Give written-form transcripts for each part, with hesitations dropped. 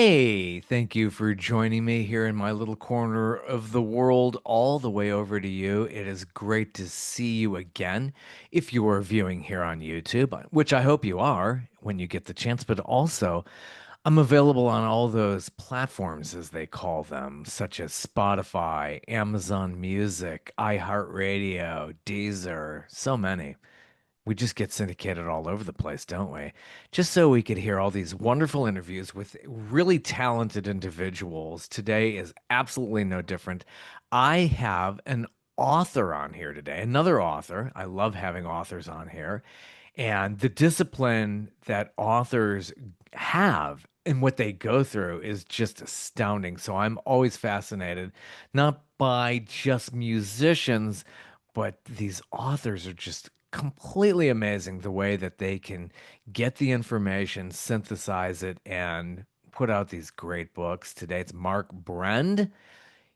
Hey, thank you for joining me here in my little corner of the world, all the way over to you. It is great to see you again. If you are viewing here on YouTube, which I hope you are when you get the chance, but also I'm available on all those platforms, as they call them, such as Spotify, Amazon Music, iHeartRadio, Deezer, so many. We just get syndicated all over the place, don't we? Just so we could hear all these wonderful interviews with really talented individuals. Today is absolutely no different. I have an author on here today, another author. I love having authors on here. And the discipline that authors have and what they go through is just astounding. So I'm always fascinated, not by just musicians, but these authors are just completely amazing the way that they can get the information, synthesize it, and put out these great books. Today it's Mark Brend.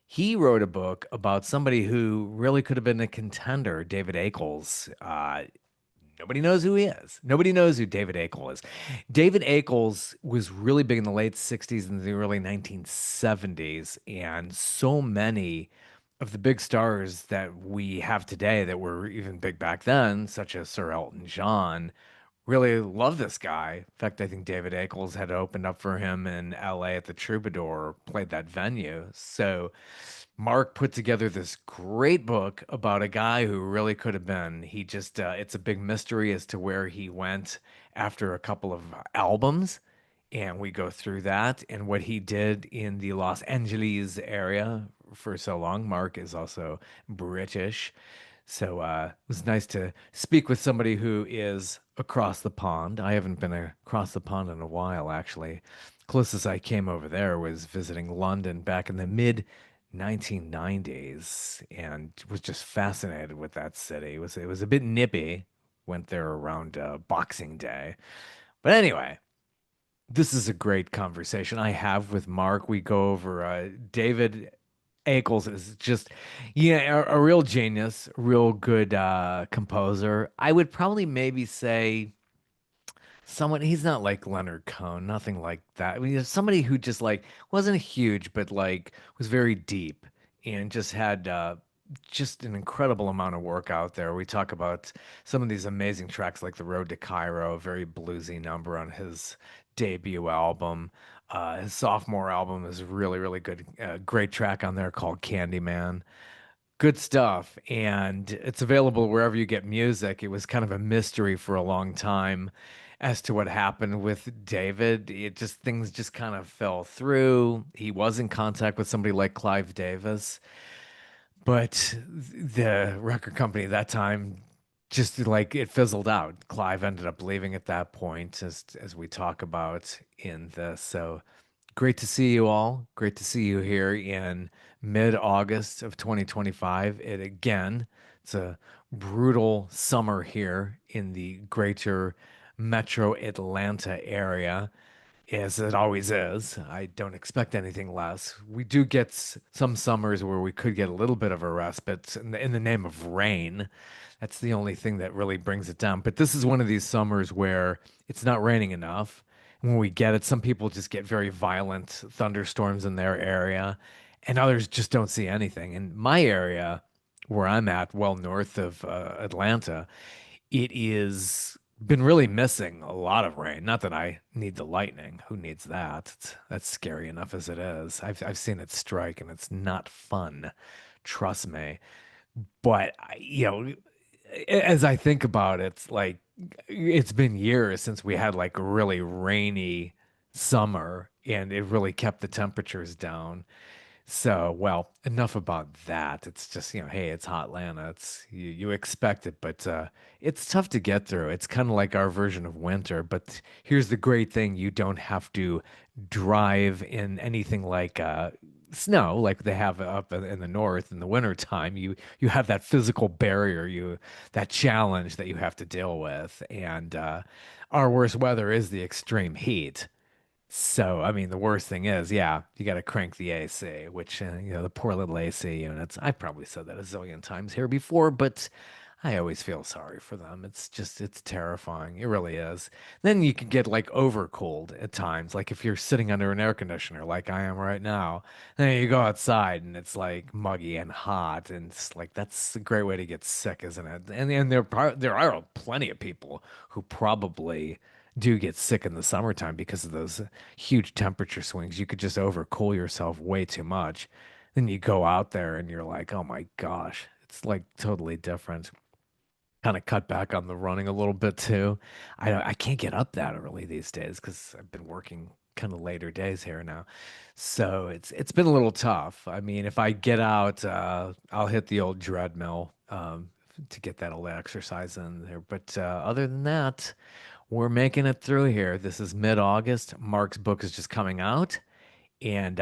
He wrote a book about somebody who really could have been a contender, David Ackles. Nobody knows who he is. Nobody knows who David Ackles is. David Ackles was really big in the late 60s and the early 1970s, and so many of the big stars that we have today that were even big back then, such as Sir Elton John, really love this guy. In fact, I think David Ackles had opened up for him in LA at the Troubadour, played that venue. So Mark put together this great book about a guy who really could have been. It's a big mystery as to where he went after a couple of albums. And we go through that and what he did in the Los Angeles area for so long. Mark is also British. So it was nice to speak with somebody who is across the pond. I haven't been across the pond in a while, actually. Closest I came over there was visiting London back in the mid 1990s and was just fascinated with that city. It was a bit nippy. Went there around Boxing Day. But anyway, this is a great conversation I have with Mark. We go over David Ackles is just, yeah, a real genius, real good composer. I would probably maybe say someone, he's not like Leonard Cohen, nothing like that. I mean, he's somebody who just like wasn't huge, but like was very deep and just had just an incredible amount of work out there. We talk about some of these amazing tracks like The Road to Cairo, a very bluesy number on his debut album. His sophomore album is really, really good. Great track on there called Candyman. Good stuff. And it's available wherever you get music. It was kind of a mystery for a long time as to what happened with David. Things just kind of fell through. He was in contact with somebody like Clive Davis, but the record company at that time just like it fizzled out. Clive ended up leaving at that point, as we talk about in this. So great to see you all. Great to see you here in mid-August of 2025. It's a brutal summer here in the greater metro Atlanta area, as it always is. I don't expect anything less. We do get some summers where we could get a little bit of a respite in the name of rain. That's the only thing that really brings it down. But this is one of these summers where it's not raining enough. When we get it, some people just get very violent thunderstorms in their area, and others just don't see anything. In my area, where I'm at, well north of Atlanta, it is been really missing a lot of rain. Not that I need the lightning. Who needs that? That's scary enough as it is. I've seen it strike, and it's not fun. Trust me. But as I think about it, it's like it's been years since we had like a really rainy summer, and it really kept the temperatures down. So, well, enough about that. It's just, hey, it's hot Atlanta. You expect it, but it's tough to get through. It's kind of like our version of winter, but here's the great thing. You don't have to drive in anything like snow like they have up in the north in the winter time. You have that physical barrier, that challenge that you have to deal with. And our worst weather is the extreme heat. So, I mean, the worst thing is, yeah, you got to crank the AC, which, the poor little AC units. I've probably said that a zillion times here before, but I always feel sorry for them. It's terrifying. It really is. Then you can get like overcooled at times. Like if you're sitting under an air conditioner, like I am right now, then you go outside and it's like muggy and hot, and it's like that's a great way to get sick, isn't it? And there are plenty of people who probably do get sick in the summertime because of those huge temperature swings. You could just overcool yourself way too much. Then you go out there and you're like, oh my gosh, it's like totally different. Kind of cut back on the running a little bit too. I can't get up that early these days because I've been working kind of later days here now. So it's been a little tough. I mean, if I get out, I'll hit the old treadmill to get that old exercise in there. But other than that, we're making it through here. This is mid-August. Mark's book is just coming out. And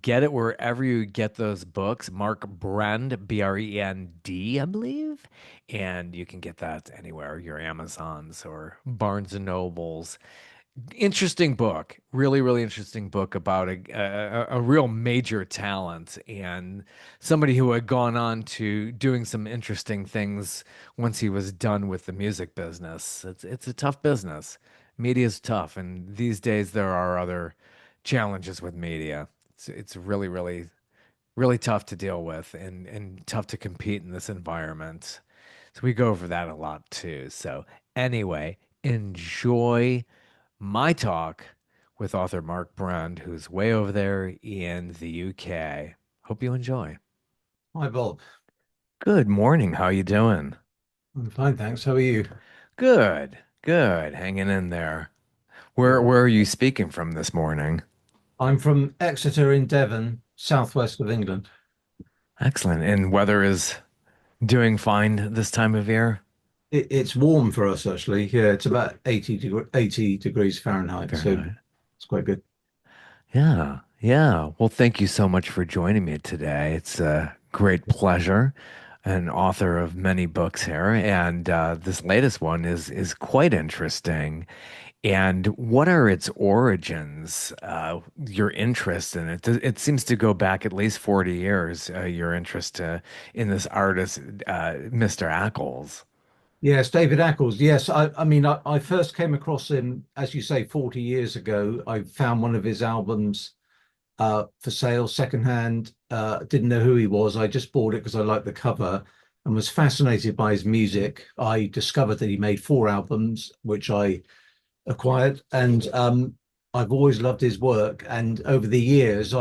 get it wherever you get those books. Mark Brend, Brend, I believe. And you can get that anywhere, your Amazons or Barnes and Nobles. Interesting book, really, really interesting book about a real major talent and somebody who had gone on to doing some interesting things once he was done with the music business. It's a tough business. Media's tough, and these days there are other challenges with media. It's really, really, really tough to deal with and tough to compete in this environment. So we go over that a lot too. So anyway, enjoy my talk with author Mark Brend, who's way over there in the UK. Hope you enjoy. Hi, Bob. Good morning. How you doing? I'm fine, thanks. How are you? Good. Good. Hanging in there. Where Good. where are you speaking from this morning? I'm from Exeter in Devon, southwest of England. Excellent. And weather is doing fine this time of year? It's warm for us, actually. Yeah, it's about 80 degrees Fahrenheit, so Fahrenheit. it's quite good. Yeah. Yeah. Well, thank you so much for joining me today. It's a great pleasure. An author of many books here, and this latest one is quite interesting. And what are its origins? Your interest in it? It seems to go back at least 40 years. Your interest in this artist, Mr. Ackles. Yes, David Ackles. Yes, I first came across him, as you say, 40 years ago. I found one of his albums for sale secondhand. Didn't know who he was. I just bought it because I liked the cover and was fascinated by his music. I discovered that he made four albums, which I acquired, and I've always loved his work. And over the years,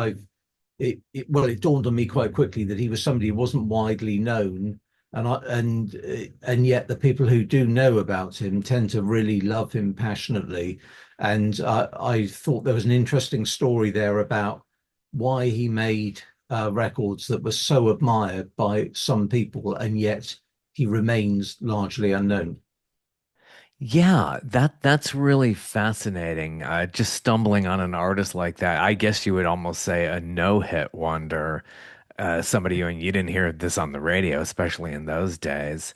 it dawned on me quite quickly that he was somebody who wasn't widely known, and yet the people who do know about him tend to really love him passionately. And I thought there was an interesting story there about why he made records that were so admired by some people, and yet he remains largely unknown. Yeah, that's really fascinating. Just stumbling on an artist like that, I guess you would almost say a no-hit wonder. Somebody and you didn't hear this on the radio, especially in those days.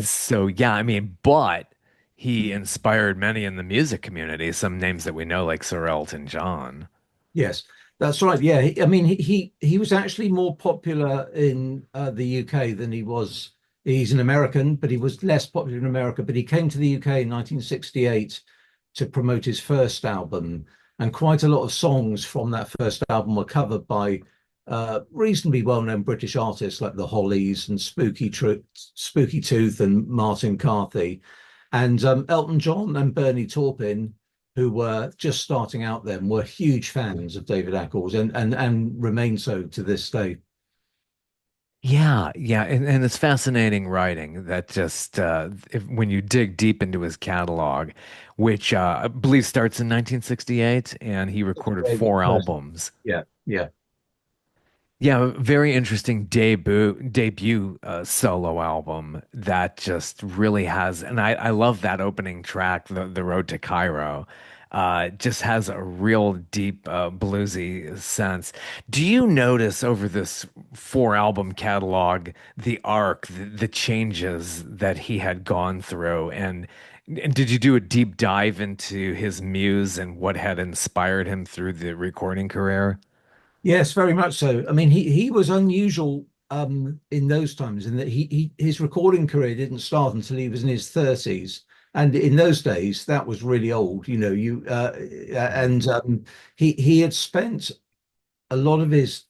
So yeah, I mean, but he inspired many in the music community. Some names that we know, like Sir Elton John. Yes, that's right. Yeah, I mean, he was actually more popular in the UK than he was. He's an American, but he was less popular in America. But he came to the UK in 1968 to promote his first album, and quite a lot of songs from that first album were covered by reasonably well-known British artists like the Hollies and Spooky Tooth and Martin Carthy, and Elton John and Bernie Taupin, who were just starting out then, were huge fans of David Ackles and remain so to this day. Yeah, yeah, and it's fascinating writing that just when you dig deep into his catalog, which I believe starts in 1968, and he recorded four First, albums. yeah, yeah. Yeah, very interesting debut solo album that just really has, and I love that opening track, the Road to Cairo. It just has a real deep bluesy sense. Do you notice over this four album catalog the arc, the changes that he had gone through, and did you do a deep dive into his muse and what had inspired him through the recording career? Yes, very much so. I mean, he was unusual in those times, in that his recording career didn't start until he was in his 30s. And in those days, that was really old, Mhm. and he had spent a lot of his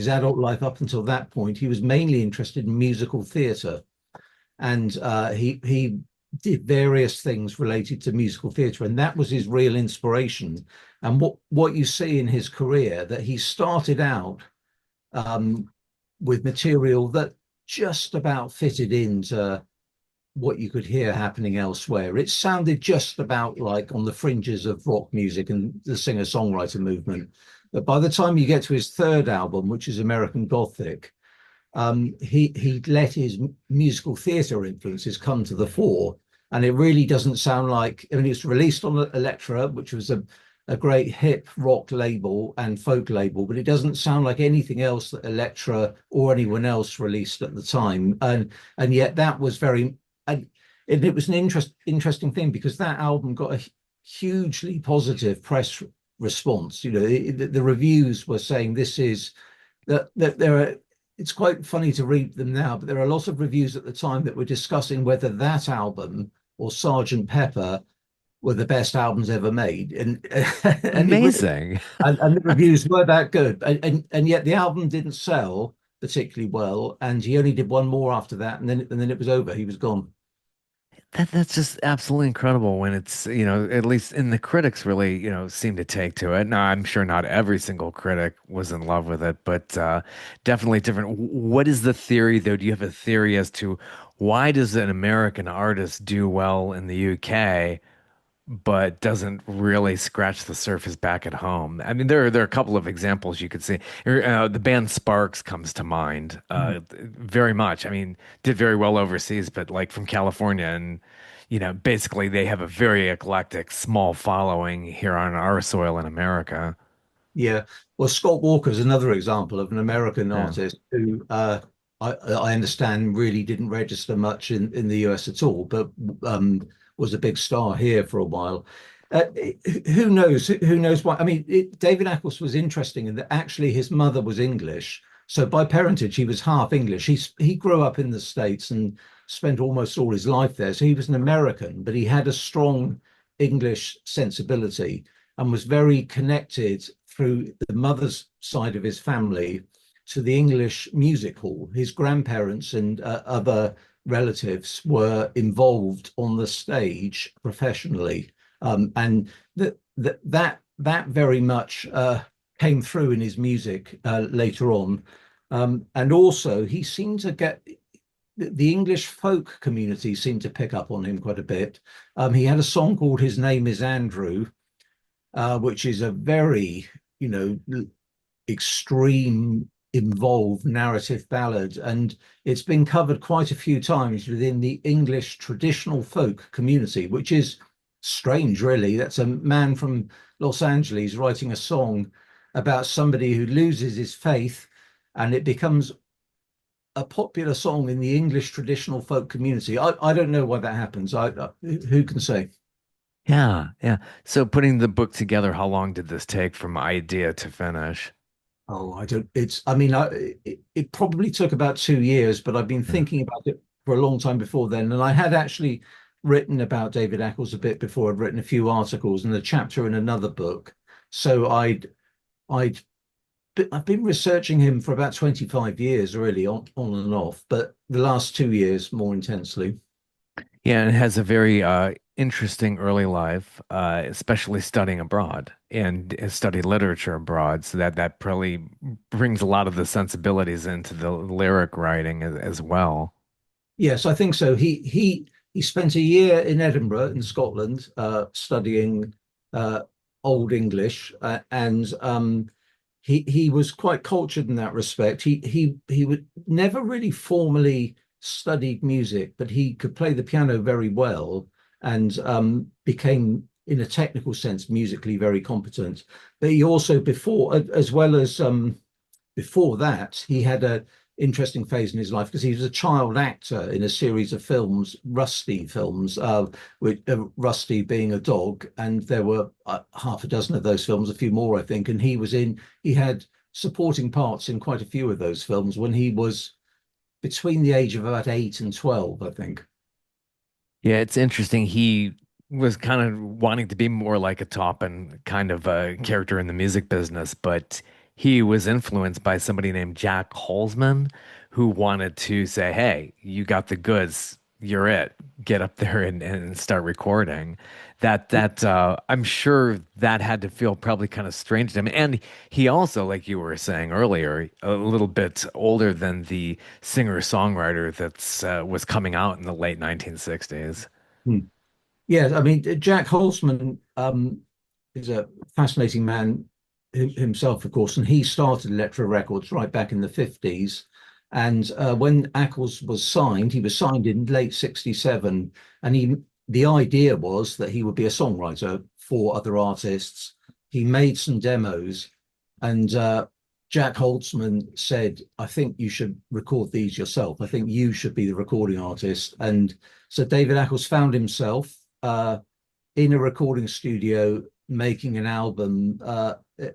adult life up until that point. He was mainly interested in musical theatre, and he did various things related to musical theatre, and that was his real inspiration. And what you see in his career, that he started out um, with material that just about fitted into what you could hear happening elsewhere. It sounded just about like on the fringes of rock music and the singer-songwriter movement. But by the time you get to his third album, which is American Gothic, he let his musical theatre influences come to the fore, and it really doesn't sound like. I mean, it's released on Elektra, which was a great hip rock label and folk label, but it doesn't sound like anything else that Elektra or anyone else released at the time, and yet that was very. And it was an interesting thing because that album got a hugely positive press response. The reviews were saying this is that there are, it's quite funny to read them now, but there are a lot of reviews at the time that were discussing whether that album or Sergeant Pepper were the best albums ever made, and and it really, Amazing. and the reviews were that good, and yet the album didn't sell particularly well, and he only did one more after that, and then it was over. He was gone. That's just absolutely incredible when it's, at least in the critics really, seem to take to it. Now, I'm sure not every single critic was in love with it, but definitely different. What is the theory, though? Do you have a theory as to why does an American artist do well in the UK, but doesn't really scratch the surface back at home? I mean, there are a couple of examples you could see. The band Sparks comes to mind, very much. I mean, did very well overseas, but like from California, and basically they have a very eclectic, small following here on our soil in America. Yeah. Well, Scott Walker's another example of an American Yeah. artist who I understand really didn't register much in the US at all, but was a big star here for a while. Uh, who knows? Who knows why? I mean, David Ackles was interesting in that actually his mother was English. So by parentage, he was half English. He grew up in the States and spent almost all his life there. So he was an American, but he had a strong English sensibility and was very connected through the mother's side of his family to the English music hall. His grandparents and other relatives were involved on the stage professionally, and that very much came through in his music later on. And also, he seemed to get the English folk community seemed to pick up on him quite a bit. He had a song called "His Name Is Andrew," which is a very, you know, extreme, involved narrative ballad. And it's been covered quite a few times within the English traditional folk community, which is strange, really. That's a man from Los Angeles writing a song about somebody who loses his faith, and it becomes a popular song in the English traditional folk community. I don't know why that happens. Who can say? Yeah, yeah. So putting the book together, how long did this take from idea to finish? Oh, I don't. I mean, it probably took about 2 years, but I've been Yeah. thinking about it for a long time before then. And I had actually written about David Ackles a bit before. I'd written a few articles and a chapter in another book. So I'd, I've been researching him for about 25 years, really, on and off, but the last 2 years more intensely. Yeah, and it has a very interesting early life, especially studying abroad and studied literature abroad. So that probably brings a lot of the sensibilities into the lyric writing as well. Yes, I think so. He spent a year in Edinburgh in Scotland studying uh, Old English, and he was quite cultured in that respect. He would never really formally studied music, but he could play the piano very well and became, in a technical sense, musically very competent. But he also, before, as well as before that, he had a interesting phase in his life because he was a child actor in a series of films, Rusty films, with Rusty being a dog, and there were half a dozen of those films, a few more, I think. And he was in. He had supporting parts in quite a few of those films when he was between the age of about 8 and 12, I think. Yeah, it's interesting. He was kind of wanting to be more like a top and kind of a character in the music business, but he was influenced by somebody named Jack Holzman who wanted to say, "Hey, you got the goods. You're it. Get up there and start recording." I'm sure that had to feel probably kind of strange to him. And he also, like you were saying earlier, a little bit older than the singer-songwriter that's was coming out in the late 1960s. Hmm. Yeah, I mean, Jack Holzman is a fascinating man himself, of course, and he started Elektra Records right back in the 50s. And when Ackles was signed, he was signed in late 67, and the idea was that he would be a songwriter for other artists. He made some demos, and Jack Holzman said, I think you should record these yourself. I think you should be the recording artist. And so David Ackles found himself in a recording studio making an album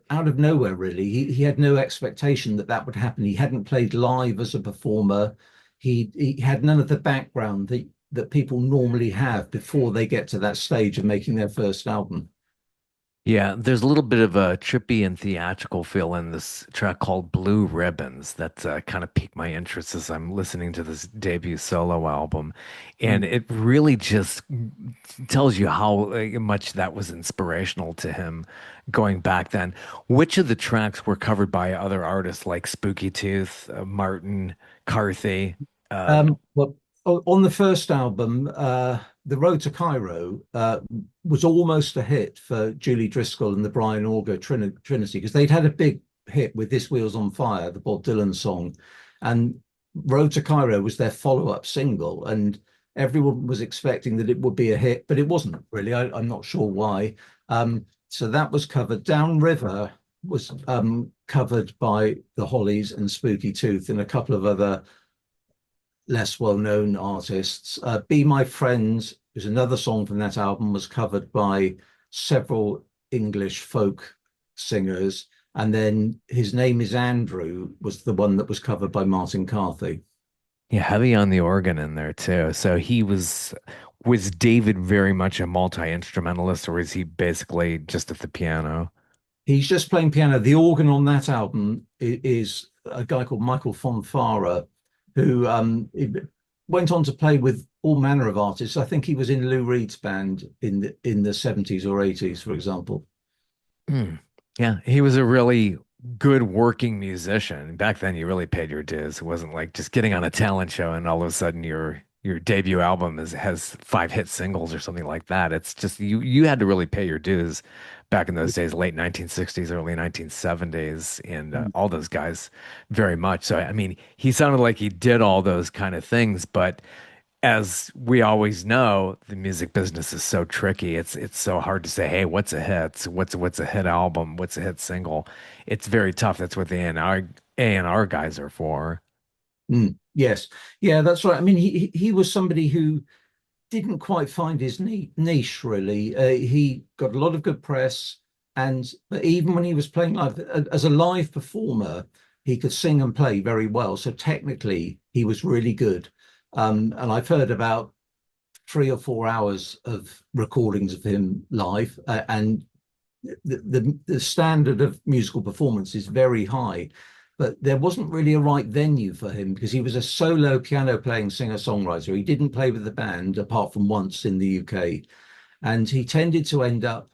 out of nowhere, really. He had no expectation that that would happen. He hadn't played live as a performer. He had none of the background that people normally have before they get to that stage of making their first album. Yeah, there's a little bit of a trippy and theatrical feel in this track called Blue Ribbons that kind of piqued my interest as I'm listening to this debut solo album. And Mm. it really just tells you how much that was inspirational to him going back then. Which of the tracks were covered by other artists like Spooky Tooth, Martin, Carthy? Uh, Well, on the first album, The Road to Cairo was almost a hit for Julie Driscoll and the Brian Auger Trinity because they'd had a big hit with This Wheel's on Fire, the Bob Dylan song. And Road to Cairo was their follow-up single. And everyone was expecting that it would be a hit, but it wasn't really. I'm not sure why. So that was covered. Downriver was covered by the Hollies and Spooky Tooth and a couple of other less well-known artists. Be My Friend is another song from that album, was covered by several English folk singers. And then His Name is Andrew was the one that was covered by Martin Carthy. yeah, heavy on the organ in there too. So was David very much a multi-instrumentalist, or is he basically just at the piano? He's just playing piano. The organ on that album is a guy called Michael Fonfara, who went on to play with all manner of artists. I think he was in Lou Reed's band in the 70s or 80s, for example. Hmm. Yeah, he was a really good working musician. Back then, you really paid your dues. It wasn't like just getting on a talent show and all of a sudden your debut album has 5 hit singles or something like that. It's just you had to really pay your dues back in those days, late 1960s, early 1970s, and all those guys very much. So I mean, he sounded like he did all those kind of things, but as we always know, the music business is so tricky. It's so hard to say, hey, what's a hit? What's a hit album? What's a hit single? It's very tough. That's what the A&R guys are for. Mm, yes, yeah, that's right. I mean, he was somebody who didn't quite find his niche really. He got a lot of good press, and even when he was playing live as a live performer, he could sing and play very well. So technically, he was really good. And I've heard about 3 or 4 hours of recordings of him live, and the standard of musical performance is very high. But there wasn't really a right venue for him because he was a solo piano playing singer-songwriter. He didn't play with the band apart from once in the UK. And he tended to end up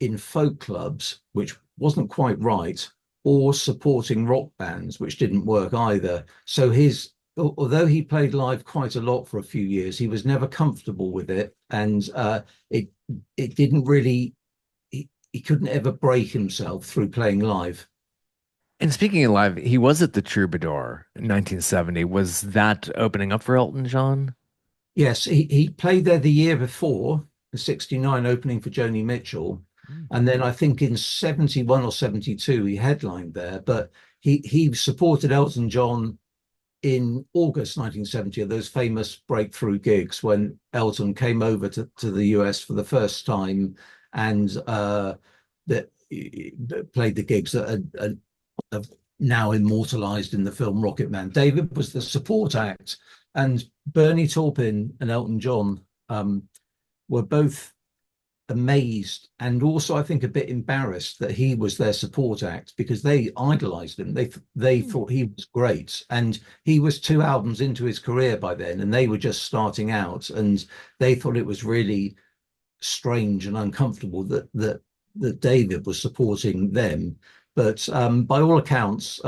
in folk clubs, which wasn't quite right, or supporting rock bands, which didn't work either. So although he played live quite a lot for a few years, he was never comfortable with it, and it it didn't really. He couldn't ever break himself through playing live. And speaking of live, he was at the Troubadour in 1970. Was that opening up for Elton John? Yes, he played there the year before, the 69 opening for Joni Mitchell. Mm. And then I think in 71 or 72, he headlined there. But he supported Elton John in August 1970 at those famous breakthrough gigs when Elton came over to the US for the first time and that played the gigs at now immortalized in the film Rocket Man. David was the support act, and Bernie Taupin and Elton John were both amazed and also I think a bit embarrassed that he was their support act because they idolized him. They Hmm. thought he was great, and he was 2 albums into his career by then, and they were just starting out, and they thought it was really strange and uncomfortable that David was supporting them. But by all accounts,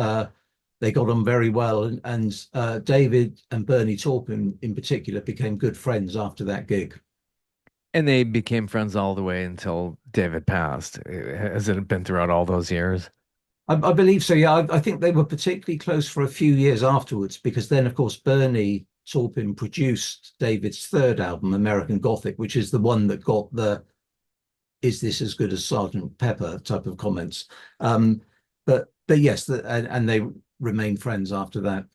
they got on very well, and David and Bernie Taupin in particular became good friends after that gig. And they became friends all the way until David passed. Has it been throughout all those years? I believe so. Yeah, I think they were particularly close for a few years afterwards, because then, of course, Bernie Taupin produced David's third album, American Gothic, which is the one that got the "Is this as good as Sergeant Pepper" type of comments. But yes, and they remained friends after that.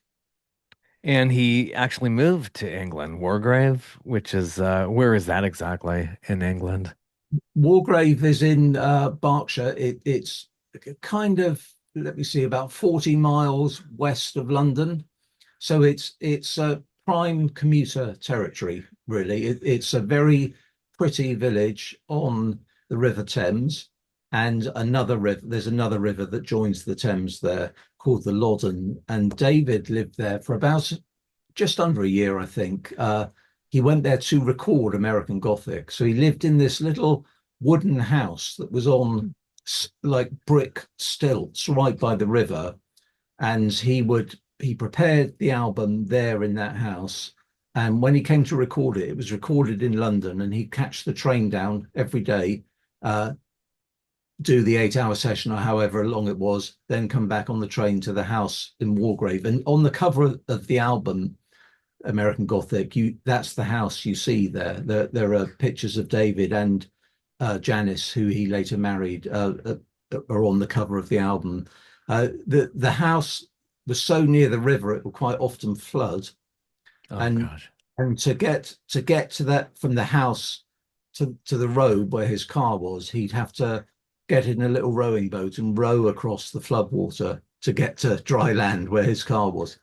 And he actually moved to England, Wargrave, which is where is that exactly in England? Wargrave is in Berkshire. It's kind of, let me see, about 40 miles west of London. So it's a prime commuter territory, really. It's a very pretty village on the River Thames, and another river. There's another river that joins the Thames there called the Loddon. And David lived there for about just under a year, I think. He went there to record American Gothic. So he lived in this little wooden house that was on like brick stilts right by the river, and he prepared the album there in that house. And when he came to record it, it was recorded in London, and he'd catch the train down every day, uh, do the 8 hour session or however long it was, then come back on the train to the house in Wargrave. And on the cover of the album, American Gothic, you that's the house you see there. There are pictures of David and Janice, who he later married, are on the cover of the album. The house was so near the river it would quite often flood, Oh and gosh. to get to that from the house to the road where his car was, he'd have to get in a little rowing boat and row across the floodwater to get to dry land where his car was.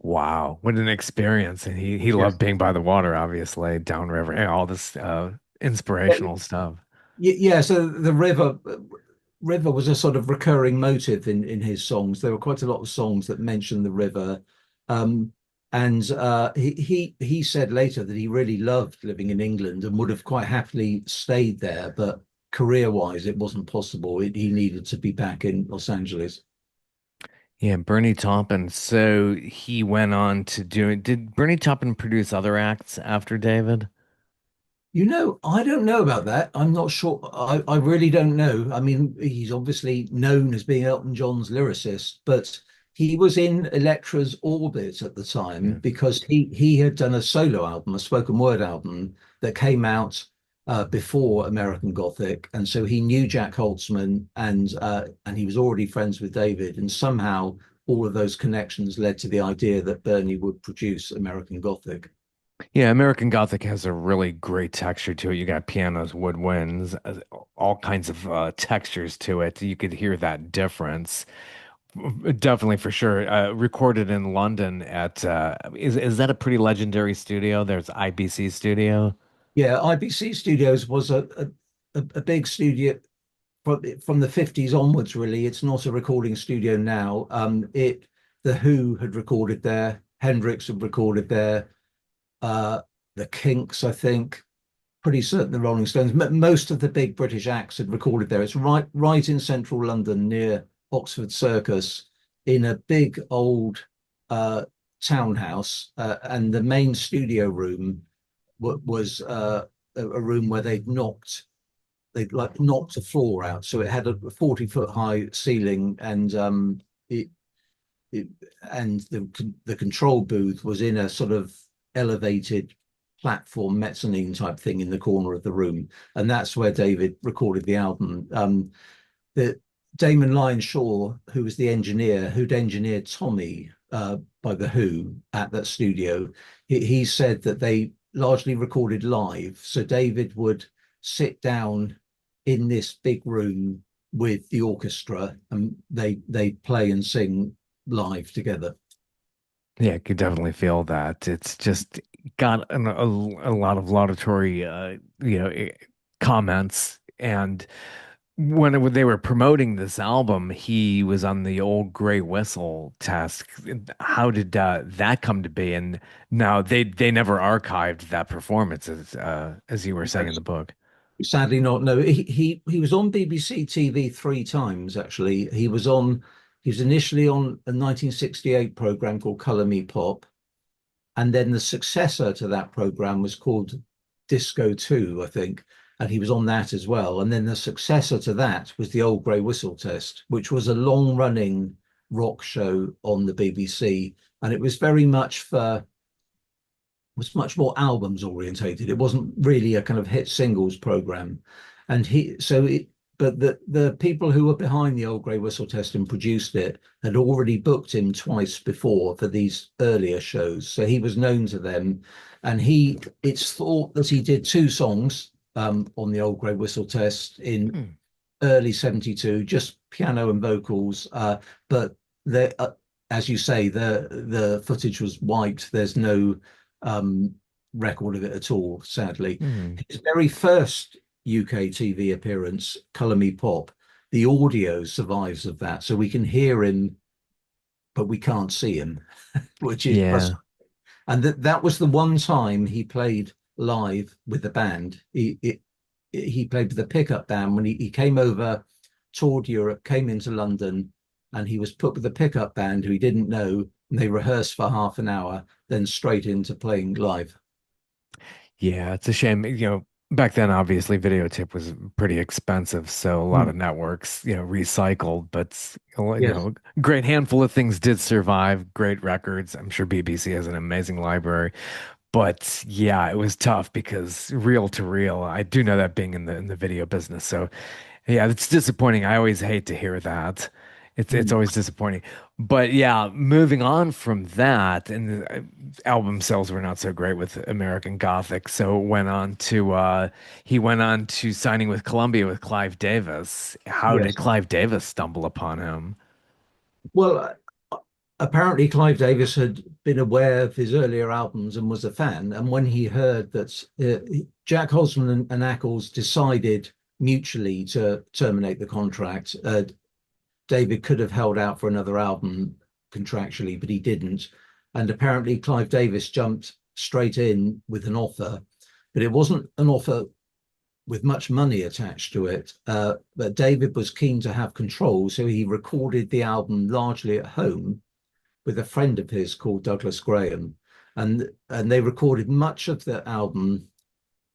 Wow, what an experience. And he Yes. loved being by the water, obviously, downriver, and all this inspirational stuff. Yeah, so the river was a sort of recurring motive in his songs. There were quite a lot of songs that mentioned the river. Um, and he said later that he really loved living in England and would have quite happily stayed there, but career-wise, it wasn't possible. He needed to be back in Los Angeles. Yeah, Bernie Taupin. So he went on to do, did Bernie Taupin produce other acts after David? I don't know about that. I'm not sure. I really don't know. I mean, he's obviously known as being Elton John's lyricist, but he was in Elektra's orbit at the time Yeah. because he had done a solo album, a spoken word album that came out before American Gothic, and so he knew Jack Holtzman, and he was already friends with David, and somehow all of those connections led to the idea that Bernie would produce American Gothic. Yeah, American Gothic has a really great texture to it. You got pianos, woodwinds, all kinds of textures to it. You could hear that difference. Definitely for sure. Recorded in London at is that a pretty legendary studio? There's IBC Studio. Yeah, IBC Studios was a big studio from the 50s onwards, really. It's not a recording studio now. The Who had recorded there, Hendrix had recorded there, uh, the Kinks, I think, pretty certain the Rolling Stones. Most of the big British acts had recorded there. It's right in central London near Oxford Circus, in a big old uh, townhouse, and the main studio room was a room where they'd like knocked the floor out, so it had a 40-foot high ceiling, and it, it and the control booth was in a sort of elevated platform mezzanine type thing in the corner of the room, and that's where David recorded the album. The Damon Lyon Shaw, who was the engineer who'd engineered Tommy by the Who at that studio, he said that they largely recorded live. So David would sit down in this big room with the orchestra, and they play and sing live together. Yeah, I could definitely feel that. It's just got a lot of laudatory, comments. And when they were promoting this album, he was on the old gray whistle test. How did that come to be? And now they never archived that performance, as you were saying in the book. Sadly not. No, he was on BBC TV three times actually. He was initially on a 1968 program called Color Me Pop, and then the successor to that program was called Disco 2, I think, and he was on that as well. And then the successor to that was the Old Grey Whistle Test, which was a long-running rock show on the BBC, and it was very much for was much more albums orientated. It wasn't really a kind of hit singles program. And he so it but the people who were behind the Old Grey Whistle Test and produced it had already booked him twice before for these earlier shows. So he was known to them. And it's thought that he did two songs on the Old Grey Whistle Test in Hmm. early 72, just piano and vocals. But the as you say, the footage was wiped. There's no um, record of it at all, sadly. Hmm. His very first UK TV appearance, Colour Me Pop, the audio survives of that. So we can hear him, but we can't see him, which is Yeah. frustrating. And that was the one time he played live with the band. He played with the pickup band when he came over, toured Europe, came into London, and he was put with a pickup band who he didn't know. And they rehearsed for half an hour, then straight into playing live. Yeah, it's a shame. Back then, obviously, videotape was pretty expensive, so a lot Mm. of networks, recycled. But Yes. a great handful of things did survive. Great records. I'm sure BBC has an amazing library. But yeah, it was tough because reel to reel, I do know that being in the video business. So yeah, it's disappointing. I always hate to hear that. It's Mm. always disappointing. But yeah, moving on from that, and the album sales were not so great with American Gothic, so he went on to signing with Columbia with Clive Davis. How did Yes. Clive Davis stumble upon him? Well, apparently Clive Davis had been aware of his earlier albums and was a fan. And when he heard that Jack Holzman and Ackles decided mutually to terminate the contract, David could have held out for another album contractually, but he didn't. And apparently Clive Davis jumped straight in with an offer, but it wasn't an offer with much money attached to it. But David was keen to have control, so he recorded the album largely at home with a friend of his called Douglas Graham, and they recorded much of the album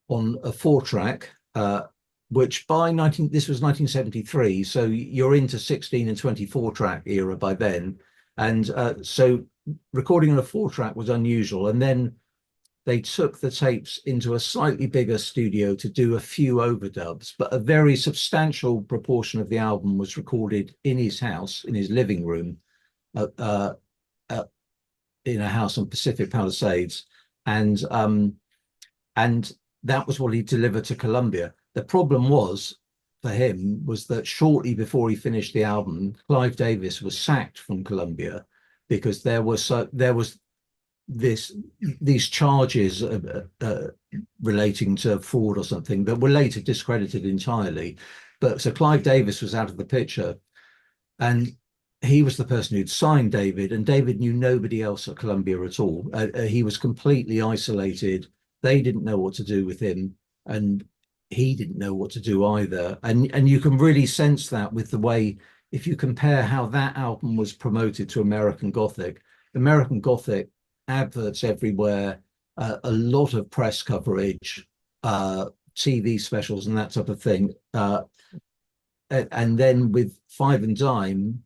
on a four track. Which by 19 this was 1973, so you're into 16 and 24 track era by then, and so recording on a four track was unusual. And then they took the tapes into a slightly bigger studio to do a few overdubs, but a very substantial proportion of the album was recorded in his house, in his living room, uh, uh, uh, in a house on Pacific Palisades, and um, and that was what he delivered to Columbia. The problem was for him was that shortly before he finished the album, Clive Davis was sacked from Columbia because there was this these charges relating to fraud or something that were later discredited entirely. But so Clive Davis was out of the picture, and he was the person who'd signed David, and David knew nobody else at Columbia at all. He was completely isolated. They didn't know what to do with him, and he didn't know what to do either. And you can really sense that with the way, if you compare how that album was promoted to American Gothic adverts everywhere, a lot of press coverage, TV specials, and that type of thing. And then with Five and Dime,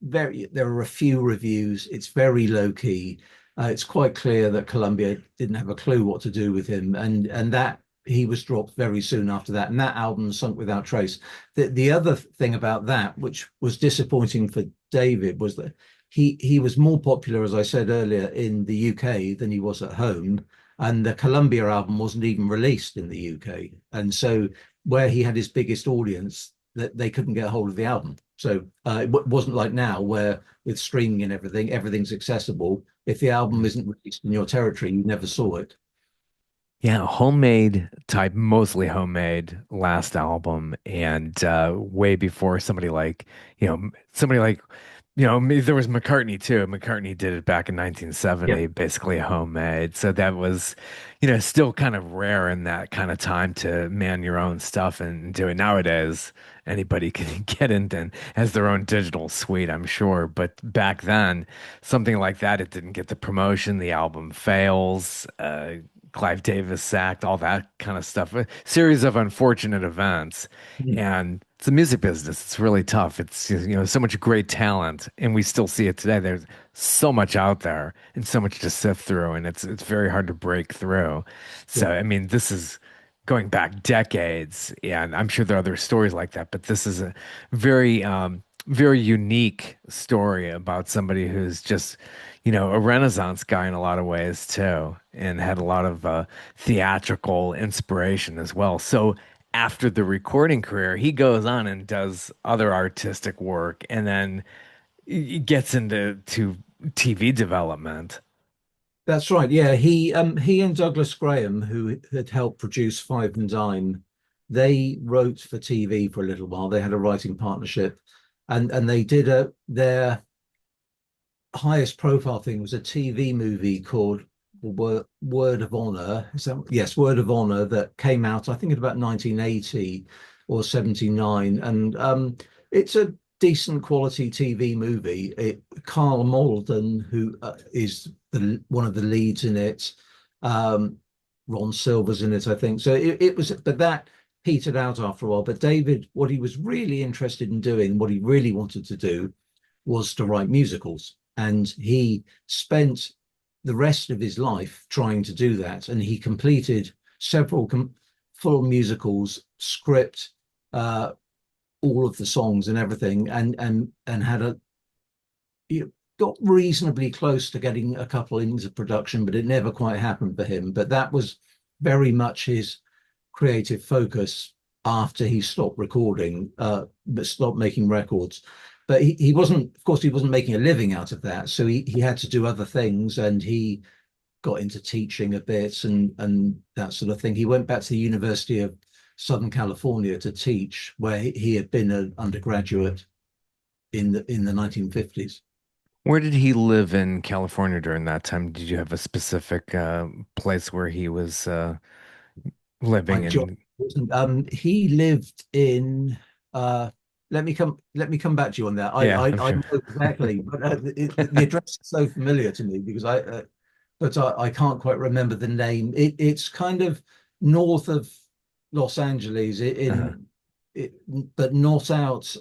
there are a few reviews. It's very low key. It's quite clear that Columbia didn't have a clue what to do with him, and that he was dropped very soon after that. And that album sunk without trace. The other thing about that, which was disappointing for David, was that he was more popular, as I said earlier, in the UK than he was at home. And the Columbia album wasn't even released in the UK. And so where he had his biggest audience, that they couldn't get hold of the album. So it wasn't like now where with streaming and everything, everything's accessible. If the album isn't released in your territory, you never saw it. Yeah, homemade type, mostly homemade last album, and way before somebody like, there was McCartney too. McCartney did it back in Yeah. 1970, basically homemade. So that was, still kind of rare in that kind of time to man your own stuff and do it. Nowadays, anybody can get into and has their own digital suite, I'm sure. But back then, something like that, it didn't get the promotion. The album fails. Clive Davis sacked, all that kind of stuff. A series of unfortunate events. Mhm. And it's a music business. It's really tough. It's, so much great talent, and we still see it today. There's so much out there and so much to sift through, and it's very hard to break through. Yeah. So, I mean, this is going back decades, and I'm sure there are other stories like that, but this is a very, very unique story about somebody who's just, a Renaissance guy in a lot of ways too, and had a lot of theatrical inspiration as well. So after the recording career, he goes on and does other artistic work, and then he gets into TV development. That's right. Yeah, he and Douglas Graham, who had helped produce Five and Dime, they wrote for TV for a little while. They had a writing partnership, and they did their highest profile thing was a TV movie called Word of Honor. Yes, Word of Honor that came out, I think, in about 1980 or 79. And it's a decent quality TV movie. Carl Malden, who is one of the leads in it, um, Ron Silver's in it, I think. So it was, but that petered out after a while. But David, what he was really interested in doing, what he really wanted to do, was to write musicals. And he spent the rest of his life trying to do that. And he completed several full musicals, script, uh, all of the songs and everything, and had got reasonably close to getting a couple into production, but it never quite happened for him. But that was very much his creative focus after he stopped recording, but stopped making records. But he wasn't, of course, he wasn't making a living out of that. So he had to do other things, and he got into teaching a bit and that sort of thing. He went back to the University of Southern California to teach, where he had been an undergraduate in the 1950s. Where did he live in California during that time? Did you have a specific place where he was I living John in? he lived in let me come back to you on that. Yeah, I'm I sure. know exactly, but the address is so familiar to me because I can't quite remember the name. It's kind of north of Los Angeles Uh-huh. it, but not out.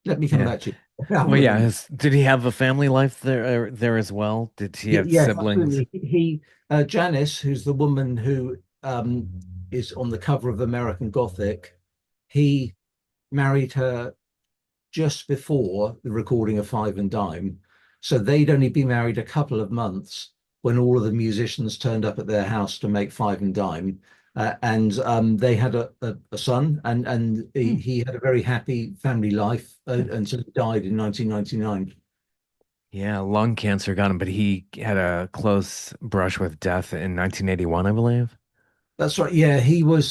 Let me come Yeah. back to you. I'll Well, yeah. remember. Did he have a family life there as well? Did he have Yes, siblings? absolutely. Janice, who's the woman who is on the cover of American Gothic, he married her just before the recording of Five and Dime. So they'd only been married a couple of months when all of the musicians turned up at their house to make Five and Dime. And they had a son, and Hmm. he had a very happy family life until he died in 1999. Yeah, lung cancer got him, but he had a close brush with death in 1981, I believe. That's right. Yeah, he was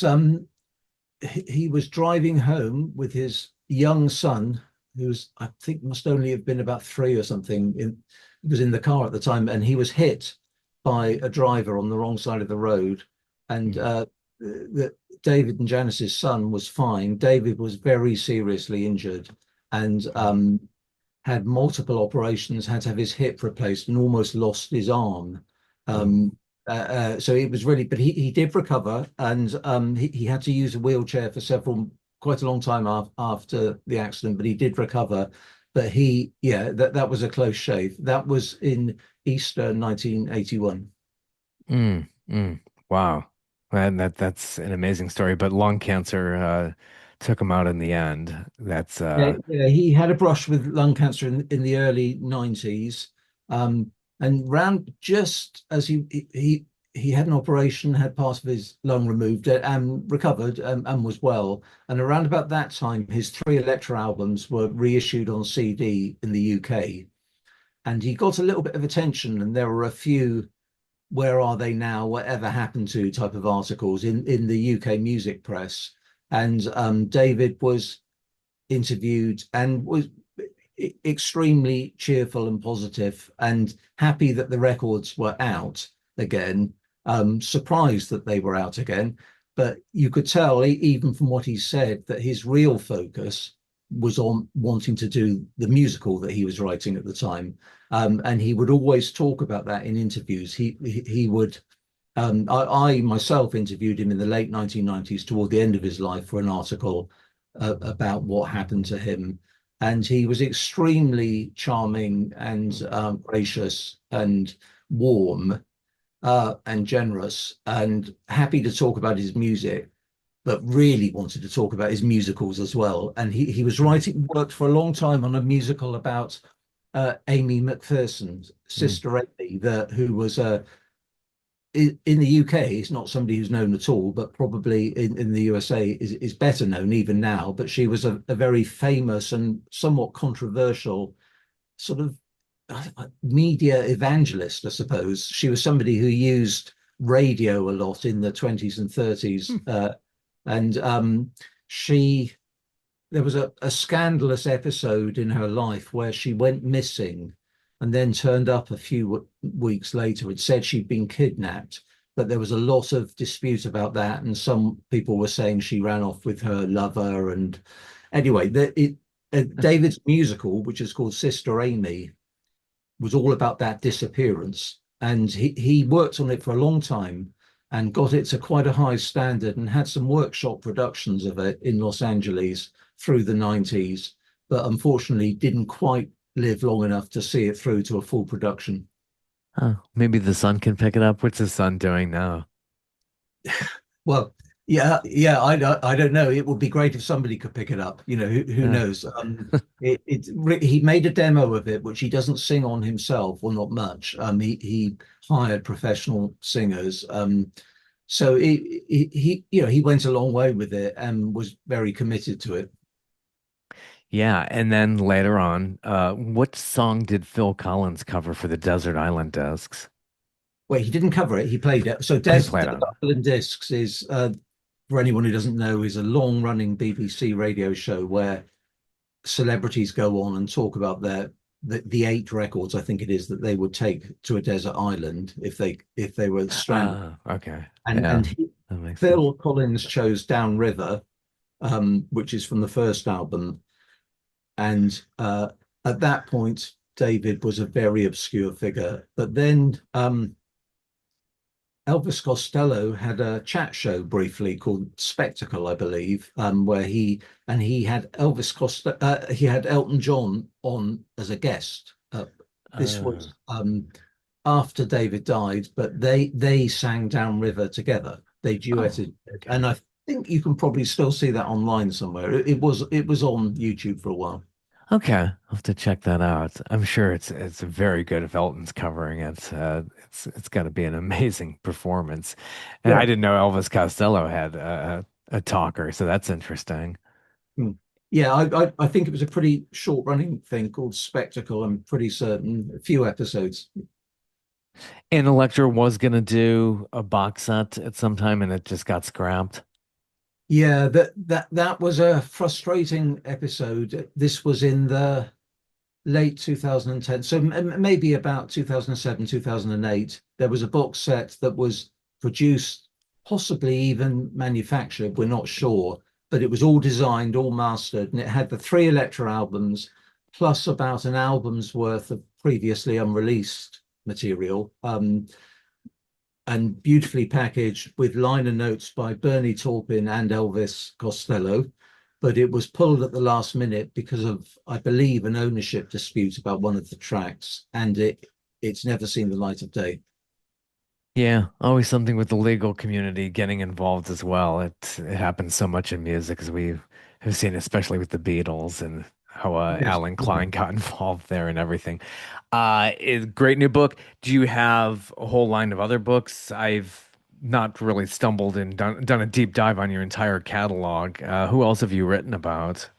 driving home with his young son, who's I think must only have been about three or something. He was in the car at the time, and he was hit by a driver on the wrong side of the road. And Hmm. David and Janice's son was fine. David was very seriously injured and had multiple operations, had to have his hip replaced, and almost lost his arm. Oh. So it was really, but he did recover, and he had to use a wheelchair for quite a long time after the accident, but he did recover. But yeah, that was a close shave. That was in Easter 1981. Mm, mm. Wow. And that's an amazing story, but lung cancer took him out in the end. That's Yeah, he had a brush with lung cancer in the early 90s. And ran just as he had an operation, had part of his lung removed, and recovered, and was well. And around about that time, his three Electra albums were reissued on CD in the UK, and he got a little bit of attention. And there were a few "Where are they now? Whatever happened to?" type of articles in the UK music press. And David was interviewed and was extremely cheerful and positive and happy that the records were out again, surprised that they were out again. But you could tell, even from what he said, that his real focus was on wanting to do the musical that he was writing at the time. And he would always talk about that in interviews. He would I myself interviewed him in the late 1990s, toward the end of his life, for an article about what happened to him. And he was extremely charming and gracious and warm and generous and happy to talk about his music, but really wanted to talk about his musicals as well. And he was writing, worked for a long time on a musical about Amy Macpherson's Mm. sister Amy, who was a in the UK, it's not somebody who's known at all, but probably in the USA is better known even now. But she was a very famous and somewhat controversial sort of media evangelist, I suppose. She was somebody who used radio a lot in the 20s and 30s. Hmm. And she There was a scandalous episode in her life where she went missing and then turned up a few weeks later and said she'd been kidnapped. But there was a lot of dispute about that, and some people were saying she ran off with her lover. And anyway, David's musical, which is called Sister Amy, was all about that disappearance. And he worked on it for a long time and got it to quite a high standard and had some workshop productions of it in Los Angeles through the 90s, but unfortunately didn't quite live long enough to see it through to a full production. Oh, maybe the son can pick it up. What's his son doing now? Well, yeah, I don't know. It would be great if somebody could pick it up. Who Yeah. knows? He made a demo of it, which he doesn't sing on himself, or not much. He hired professional singers. So he went a long way with it and was very committed to it. Yeah, and then later on, what song did Phil Collins cover for the Desert Island Discs? Well, he didn't cover it. He played it. So Oh, he played Desert on. Island Discs is, for anyone who doesn't know, is a long-running BBC radio show where celebrities go on and talk about the eight records, I think it is, that they would take to a desert island if they were stranded. Ah, okay. And Yeah, and he, that makes sense. Phil Collins chose Downriver, which is from the first album. And at that point, David was a very obscure figure. But then Elvis Costello had a chat show briefly called Spectacle, I believe, where he had he had Elton John on as a guest. This Uh, was after David died, but they sang Downriver together. They oh, duetted, okay. and I think you can probably still see that online somewhere. It was on YouTube for a while. Okay, I'll have to check that out. I'm sure it's very good if Elton's covering it. It's got to be an amazing performance. And I Yeah. didn't know Elvis Costello had a talker, so that's interesting. Hmm. Yeah, I think it was a pretty short running thing called Spectacle. I'm pretty certain, a few episodes. And Electra was gonna do a box set at some time, and it just got scrapped. Yeah, that was a frustrating episode. This was in the late 2010, so maybe about 2007, 2008. There was a box set that was produced, possibly even manufactured, we're not sure, but it was all designed, all mastered, and it had the three Electra albums plus about an album's worth of previously unreleased material. And beautifully packaged with liner notes by Bernie Taupin and Elvis Costello. But it was pulled at the last minute because of, I believe, an ownership dispute about one of the tracks, and it's never seen the light of day. Yeah, always something with the legal community getting involved as well. It happens so much in music as we have seen, especially with the Beatles and how Yes. Alan Yeah. Klein got involved there and everything. Great new book. Do you have a whole line of other books? I've not really stumbled and done a deep dive on your entire catalog. Who else have you written about?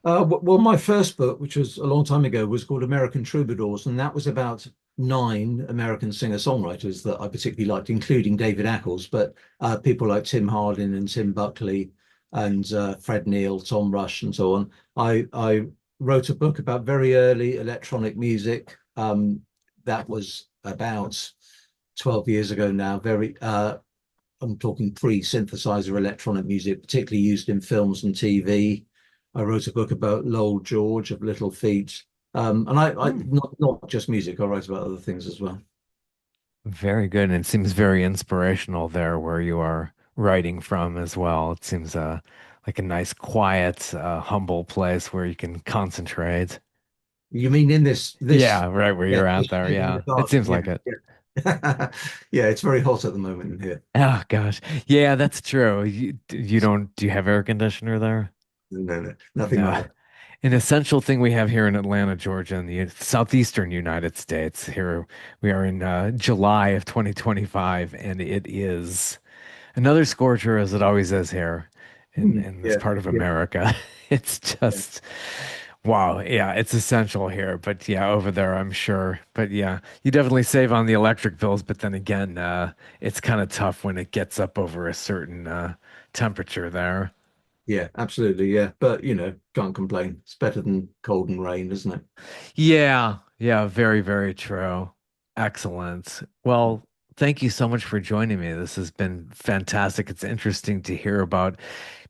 Well, my first book, which was a long time ago, was called American Troubadours, and that was about nine American singer-songwriters that I particularly liked, including David Ackles, but people like Tim Hardin and Tim Buckley and Fred Neil, Tom Rush, and so on. I wrote a book about very early electronic music. That was about 12 years ago now. I'm talking pre-synthesizer electronic music, particularly used in films and TV. I wrote a book about Lowell George of Little Feat. And I Hmm. not just music, I write about other things as well. Very good. And it seems very inspirational there where you are writing from as well. It seems like a nice, quiet, humble place where you can concentrate. You mean in this Yeah, right where yeah, you're this at there. shed in the Yeah, it garden, seems yeah, like it. yeah. Yeah, it's very hot at the moment in here. Oh gosh. Yeah, that's true. You don't, do you have air conditioner there? No, no, nothing like No. that. An essential thing we have here in Atlanta, Georgia, in the southeastern United States. Here we are in July of 2025, and it is another scorcher, as it always is here in this Yeah, part of yeah, America. It's yeah. just wow. Yeah, it's essential here, but yeah, over there, I'm sure. But yeah, you definitely save on the electric bills, but then again, it's kind of tough when it gets up over a certain temperature there. Yeah, absolutely. Yeah. But can't complain. It's better than cold and rain, isn't it? Yeah, yeah, very, very true. Excellent. Well, thank you so much for joining me. This has been fantastic. It's interesting to hear about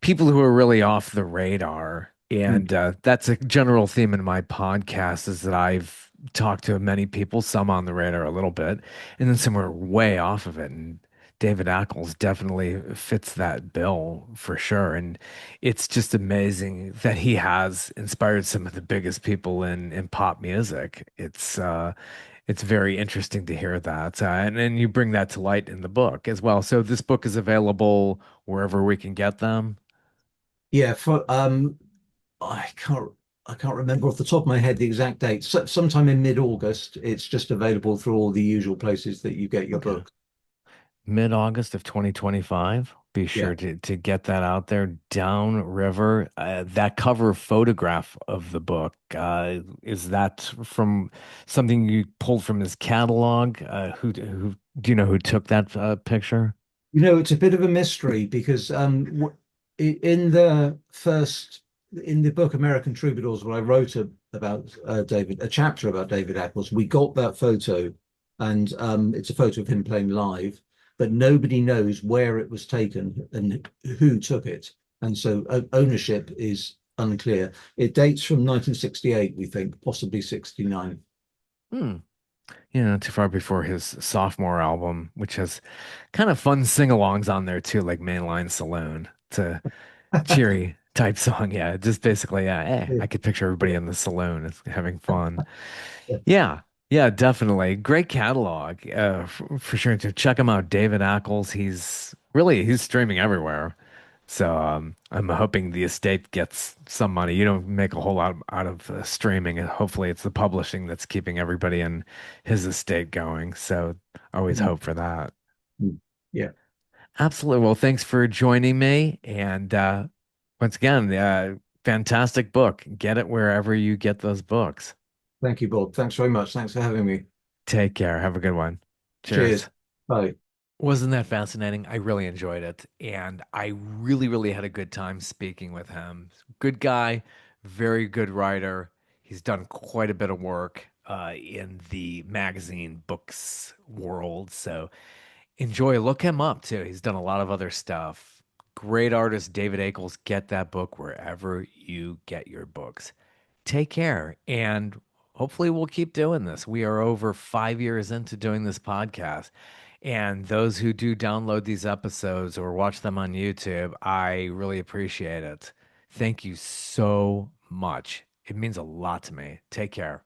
people who are really off the radar. Mm. And that's a general theme in my podcast is that I've talked to many people, some on the radar a little bit, and then some are way off of it. And David Ackles definitely fits that bill for sure. And it's just amazing that he has inspired some of the biggest people in pop music. It's very interesting to hear that, and you bring that to light in the book as well. So this book is available wherever we can get them. Yeah, for I can't I can't remember off the top of my head the exact date. Sometime in mid-August, it's just available through all the usual places that you get your Okay. books. Mid-August of 2025. Be Yeah. sure to get that out there. Downriver. That cover photograph of the book, is that from something you pulled from his catalog? Who do you know who took that picture? It's a bit of a mystery because in the first in the book American Troubadours, where I wrote about a chapter about David Ackles, we got that photo, and it's a photo of him playing live, but nobody knows where it was taken and who took it, and so ownership is unclear. It dates from 1968, we think, possibly 69. Hmm. Not too far before his sophomore album, which has kind of fun sing-alongs on there too, like Mainline Saloon. It's a cheery type song. Yeah, just basically, yeah, I could picture everybody in the saloon having fun. Yeah. Yeah, yeah, definitely. Great catalog, for sure. To check him out, David Ackles. He's streaming everywhere. So I'm hoping the estate gets some money. You don't make a whole lot out of streaming, and hopefully it's the publishing that's keeping everybody in his estate going. So always Mm, hope for that. mm. Yeah. Absolutely. Well, thanks for joining me. And once again, fantastic book. Get it wherever you get those books. Thank you, Bob. Thanks very much. Thanks for having me. Take care. Have a good one. Cheers. Cheers. Bye. Wasn't that fascinating? I really enjoyed it. And I really, really had a good time speaking with him. Good guy, very good writer. He's done quite a bit of work in the magazine books world. So look him up too. He's done a lot of other stuff. Great artist, David Ackles. Get that book wherever you get your books. Take care, and hopefully we'll keep doing this. We are over 5 years into doing this podcast. And those who do download these episodes or watch them on YouTube, I really appreciate it. Thank you so much. It means a lot to me. Take care.